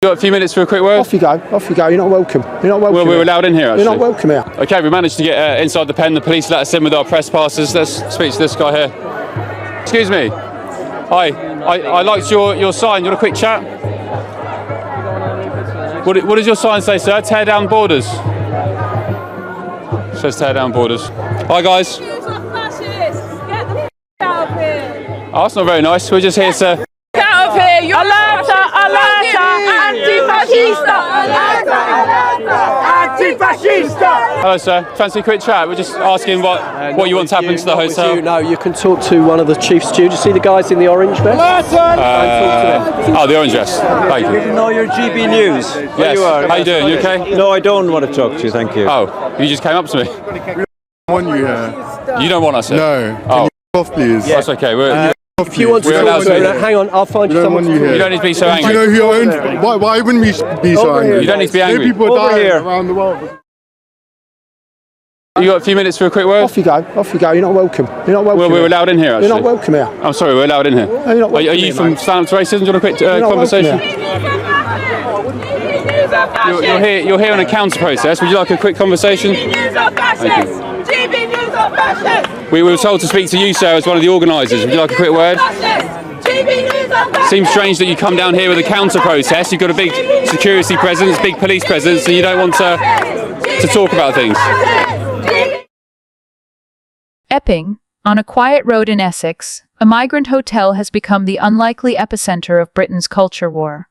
You got a few minutes for a quick word? Off you go, off you go. You're not welcome. You're not welcome. Well, we're allowed in here, actually. You're not welcome here. Okay, we managed to get inside the pen. The police let us in with our press passes. Let's speak to this guy here. Excuse me. Hi. I liked your sign. You want a quick chat? What does your sign say, sir? Tear down borders. It says tear down borders. Hi, guys. Get the out of here. Oh, that's not very nice. We're just here to... Get out of here. You're anti-fascista. Hello, sir. Fancy a quick chat? We're just asking what you want to happen to the hotel. No, you can talk to one of the chief stewards. You see the guys in the orange vest? Oh, the orange dress. Thank you. No, you're GB News. Yes. You are. How you doing? You okay? No, I don't want to talk to you, thank you. Oh, you just came up to me. Want you here? You don't want us here? No. Can Oh, you off, please? that's okay. If you want to We're allowed talk to to- hang on, I'll find you don't someone. want you here. You don't need to be so Do angry. you know who you own? Why wouldn't we be so Over here. angry? You don't need to be angry. There are people Over dying here. around the world. You got a few minutes for a quick word? Off you go, off you go. You're not welcome. You're not welcome. Well, we're here. allowed in here, actually. You're not welcome here. I'm sorry, we're allowed in here. you're not Are welcome you here, from mate. Stand Up to Racism? Do you want a quick You're not conversation? welcome here. You're here on a counter protest. Would you like a quick conversation? We were told to speak to you, sir, as one of the organisers. Would you like a quick word? Seems strange that you come down here with a counter protest. You've got a big security presence, big police presence, and you don't want to talk about things. Epping, on a quiet road in Essex, a migrant hotel has become the unlikely epicenter of Britain's culture war.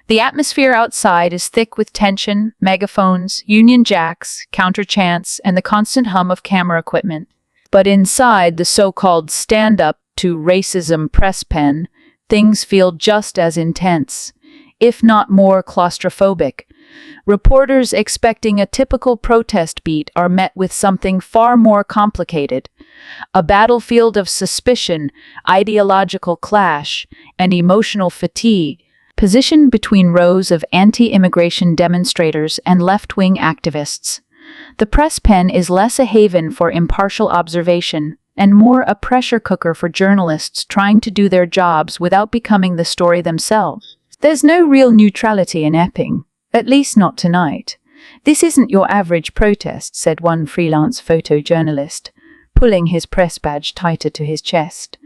The atmosphere outside is thick with tension, megaphones, Union Jacks, counter-chants, and the constant hum of camera equipment. But inside the so-called stand-up to racism press pen, things feel just as intense, if not more claustrophobic. Reporters expecting a typical protest beat are met with something far more complicated. A battlefield of suspicion, ideological clash, and emotional fatigue, positioned between rows of anti-immigration demonstrators and left-wing activists. The press pen is less a haven for impartial observation and more a pressure cooker for journalists trying to do their jobs without becoming the story themselves. There's no real neutrality in Epping, at least not tonight. This isn't your average protest, said one freelance photojournalist, pulling his press badge tighter to his chest.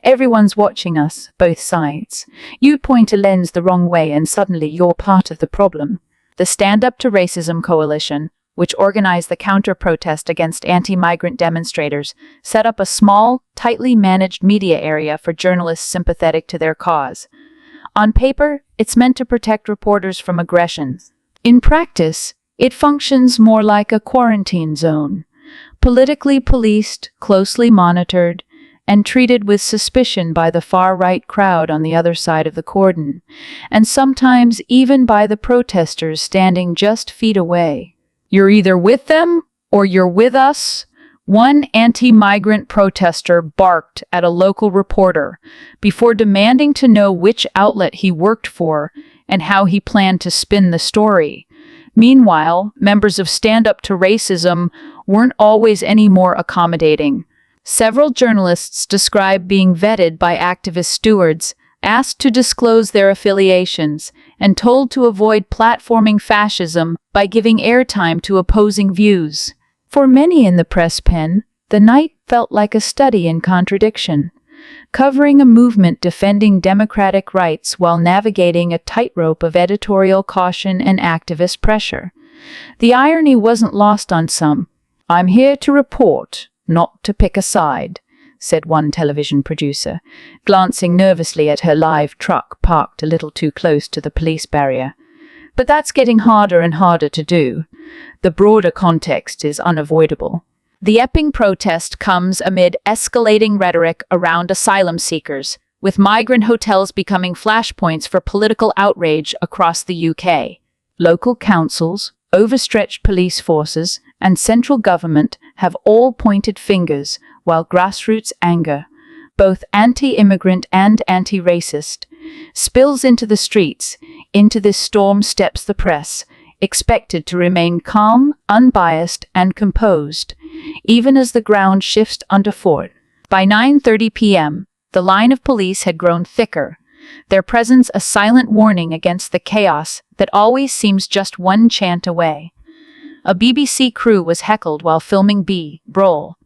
Everyone's watching us, both sides. You point a lens the wrong way and suddenly you're part of the problem. The Stand Up to Racism Coalition, which organized the counter-protest against anti-migrant demonstrators, set up a small, tightly managed media area for journalists sympathetic to their cause. On paper, it's meant to protect reporters from aggression. In practice, it functions more like a quarantine zone, politically policed, closely monitored, and treated with suspicion by the far-right crowd on the other side of the cordon, and sometimes even by the protesters standing just feet away. You're either with them or you're with us, one anti-migrant protester barked at a local reporter before demanding to know which outlet he worked for and how he planned to spin the story. Meanwhile, members of Stand Up to Racism weren't always any more accommodating. Several journalists describe being vetted by activist stewards, asked to disclose their affiliations, and told to avoid platforming fascism by giving airtime to opposing views. For many in the press pen, the night felt like a study in contradiction, covering a movement defending democratic rights while navigating a tightrope of editorial caution and activist pressure. The irony wasn't lost on some. "I'm here to report, not to pick a side," said one television producer, glancing nervously at her live truck parked a little too close to the police barrier. But that's getting harder and harder to do. The broader context is unavoidable. The Epping protest comes amid escalating rhetoric around asylum seekers, with migrant hotels becoming flashpoints for political outrage across the UK. Local councils, overstretched police forces, and central government have all pointed fingers, while grassroots anger, both anti-immigrant and anti-racist, spills into the streets. Into this storm steps the press, expected to remain calm, unbiased, and composed, even as the ground shifts underfoot. By 9:30 p.m., the line of police had grown thicker, their presence a silent warning against the chaos that always seems just one chant away. A BBC crew was heckled while filming Brawl.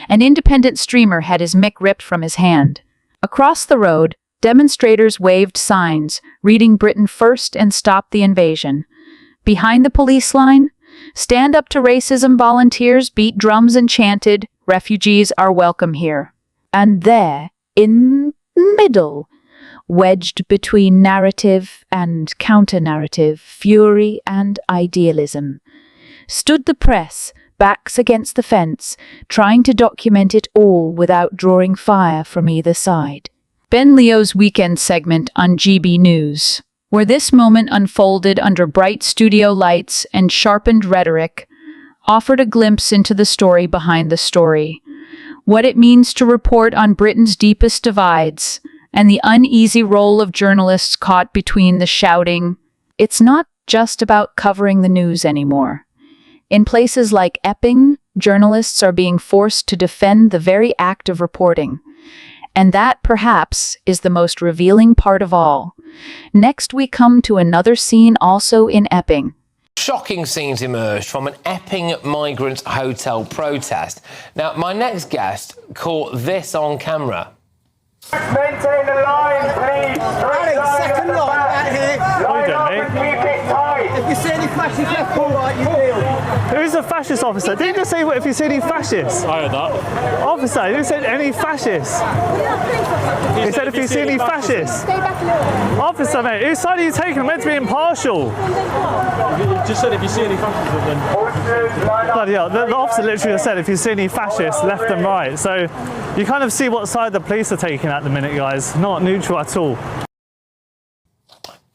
An independent streamer had his mic ripped from his hand. Across the road, demonstrators waved signs, reading Britain First and Stop the Invasion. Behind the police line, Stand Up to Racism volunteers beat drums and chanted, "Refugees are welcome here." And there, in the middle, wedged between narrative and counter-narrative, fury and idealism, stood the press, backs against the fence, trying to document it all without drawing fire from either side. Ben Leo's weekend segment on GB News, where this moment unfolded under bright studio lights and sharpened rhetoric, offered a glimpse into the story behind the story, what it means to report on Britain's deepest divides, and the uneasy role of journalists caught between the shouting. It's not just about covering the news anymore. In places like Epping, journalists are being forced to defend the very act of reporting. And that, perhaps, is the most revealing part of all. Next, we come to another scene also in Epping. Shocking scenes emerged from an Epping migrant hotel protest. Now, my next guest caught this on camera. Maintain the line, please. Alex, second line out here. Keep it tight. If you see any flashes left or right, you deal. Who's a fascist officer? Did you just say if you see any fascists? I heard that. Officer, you said any fascists. He said if you see any fascists. Stay back a little. Officer, mate, whose side are you taking? I'm meant to be impartial. You just said if you see any fascists, then... Bloody hell, the officer literally just said if you see any fascists, left and right. So you kind of see what side the police are taking at the minute, guys. Not neutral at all.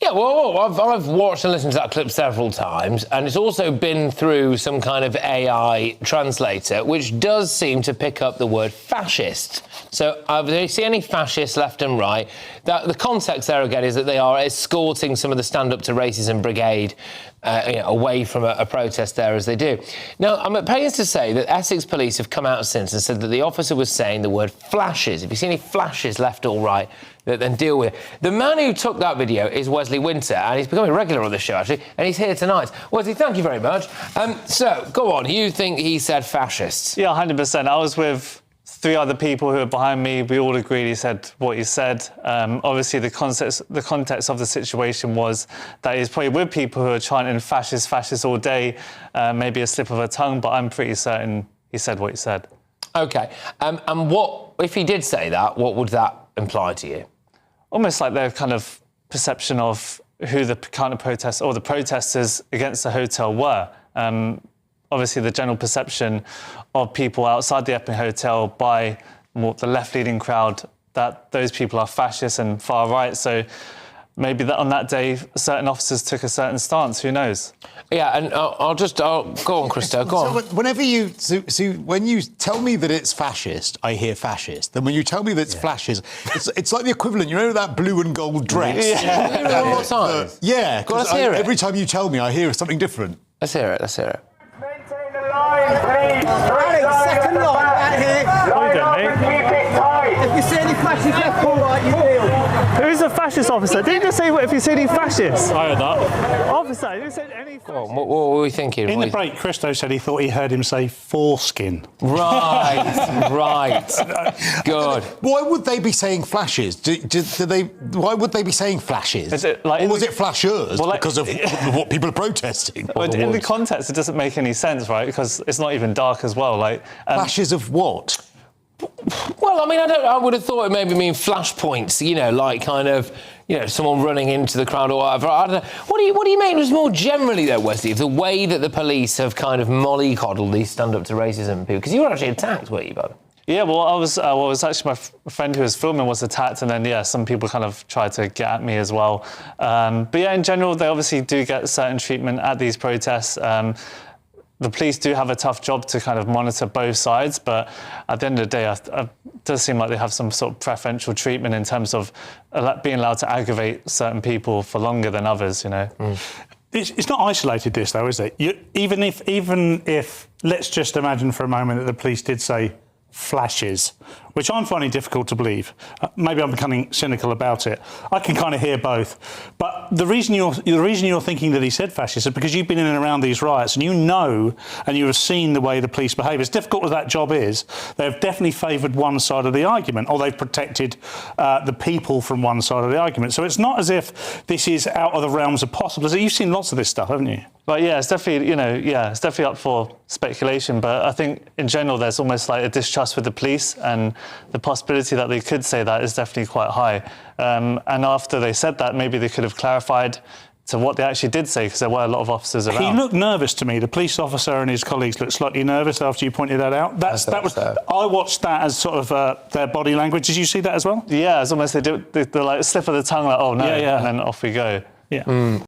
Yeah, well, I've watched and listened to that clip several times, and it's also been through some kind of AI translator, which does seem to pick up the word fascist. So if you see any fascists left and right, the context there again is that they are escorting some of the Stand Up to Racism brigade away from a protest there as they do. Now, I'm at pains to say that Essex police have come out since and said that the officer was saying the word flashes. If you see any flashes left or right, then deal with it. The man who took that video is Wesley Winter, and he's becoming a regular on the show, actually, and he's here tonight. Wesley, thank you very much. So, go on, you think he said fascists? Yeah, 100%. I was with 3 other people who are behind me. We all agreed he said what he said. Obviously, the context of the situation was that he's probably with people who are chanting fascist all day, maybe a slip of a tongue, but I'm pretty certain he said what he said. OK. And what, if he did say that, what would that imply to you? Almost like their kind of perception of who the counter-protesters or the protesters against the hotel were. Obviously, the general perception of people outside the Epping Hotel by the left-leaning crowd that those people are fascists and far right. So maybe that on that day, certain officers took a certain stance. Who knows? Yeah, and I'll go on, Christo. Go on. So whenever when you tell me that it's fascist, I hear fascist. Then when you tell me that it's fascist, it's like the equivalent. You know that blue and gold dress. Yeah. What time? Yeah. Let's hear it. Every time you tell me, I hear something different. Let's hear it. Let's hear it. Maintain the line, please. Alex, second line out here. Keep it tight. If you see any flashes left or right, you deal. Who's a fascist officer? Did you just say if you see any fascists? I heard that. Officer, you said any fascists. What were we thinking? In the break, Christo said he thought he heard him say foreskin. Right, right. Good. Why would they be saying flashes? Why would they be saying flashes? Is it like or was it flashers because of what people are protesting? But in the context, it doesn't make any sense, right? Because it's not even dark as well. Flashes of what? Well, I mean, I would have thought it maybe mean flashpoints, like kind of, someone running into the crowd or whatever. I don't know. What do you make was more generally, though, Wesley, of the way that the police have kind of mollycoddled these stand-up to racism people? Because you were actually attacked, weren't you, Bob? Yeah, well, I was actually my friend who was filming was attacked, and then, some people kind of tried to get at me as well. But yeah, in general, they obviously do get certain treatment at these protests. The police do have a tough job to kind of monitor both sides, but at the end of the day, it does seem like they have some sort of preferential treatment in terms of being allowed to aggravate certain people for longer than others, It's not isolated, this, though, is it? Even if, let's just imagine for a moment that the police did say flashes, which I'm finding difficult to believe. Maybe I'm becoming cynical about it. I can kind of hear both. But the reason you're thinking that he said fascist is because you've been in and around these riots and you know and you have seen the way the police behave. As difficult as that job is, they've definitely favoured one side of the argument, or they've protected the people from one side of the argument. So it's not as if this is out of the realms of possible. You've seen lots of this stuff, haven't you? But yeah, it's definitely, it's definitely up for speculation. But I think in general, there's almost like a distrust with the police, and the possibility that they could say that is definitely quite high. And after they said that, maybe they could have clarified to what they actually did say, because there were a lot of officers around. He looked nervous to me. The police officer and his colleagues looked slightly nervous after you pointed that out. I watched that as sort of their body language. Did you see that as well? Yeah, it's almost they like slip of the tongue, like, oh no, yeah. and then off we go. Yeah.